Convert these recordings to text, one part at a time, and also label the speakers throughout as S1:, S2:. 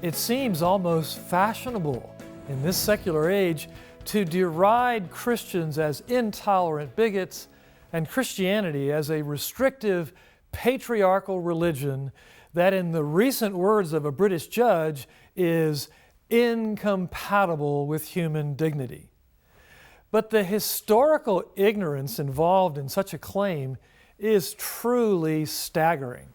S1: It seems almost fashionable in this secular age to deride Christians as intolerant bigots and Christianity as a restrictive, patriarchal religion that, in the recent words of a British judge, is incompatible with human dignity. But the historical ignorance involved in such a claim is truly staggering.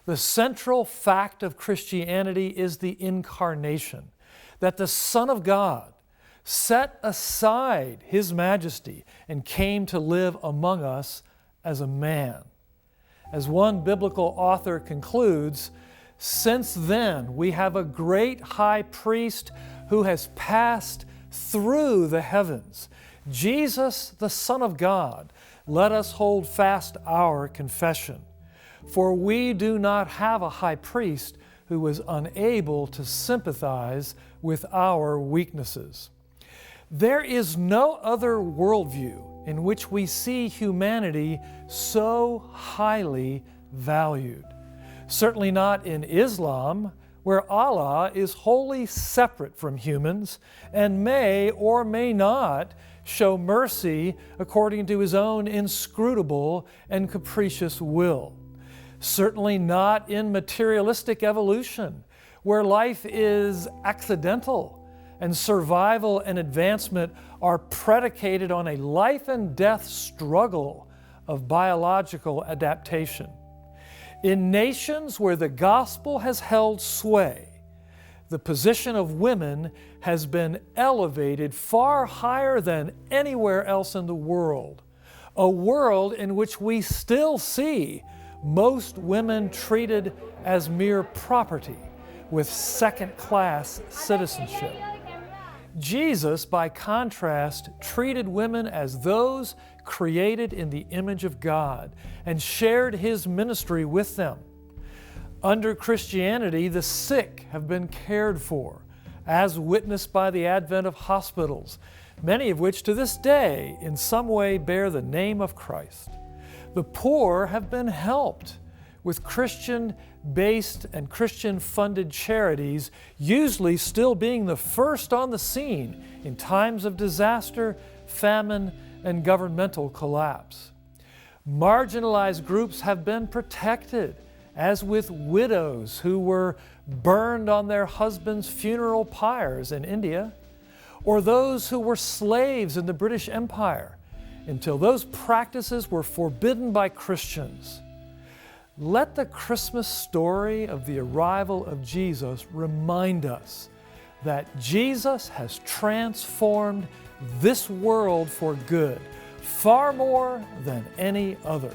S1: The central fact of Christianity is the incarnation, that the Son of God set aside His majesty and came to live among us as a man. As one biblical author concludes, since then we have a great high priest who has passed through the heavens, Jesus, the Son of God. Let us hold fast our confession. For we do not have a high priest who was unable to sympathize with our weaknesses. There is no other worldview in which we see humanity so highly valued. Certainly not in Islam, where Allah is wholly separate from humans and may or may not show mercy according to His own inscrutable and capricious will. Certainly not in materialistic evolution, where life is accidental and survival and advancement are predicated on a life and death struggle of biological adaptation. In nations where the gospel has held sway, the position of women has been elevated far higher than anywhere else in the world, a world in which we still see most women treated as mere property with second-class citizenship. Jesus, by contrast, treated women as those created in the image of God and shared His ministry with them. Under Christianity, the sick have been cared for, as witnessed by the advent of hospitals, many of which to this day in some way bear the name of Christ. The poor have been helped with Christian-based and Christian-funded charities, usually still being the first on the scene in times of disaster, famine, and governmental collapse. Marginalized groups have been protected, as with widows who were burned on their husbands' funeral pyres in India, or those who were slaves in the British Empire, until those practices were forbidden by Christians. Let the Christmas story of the arrival of Jesus remind us that Jesus has transformed this world for good, far more than any other.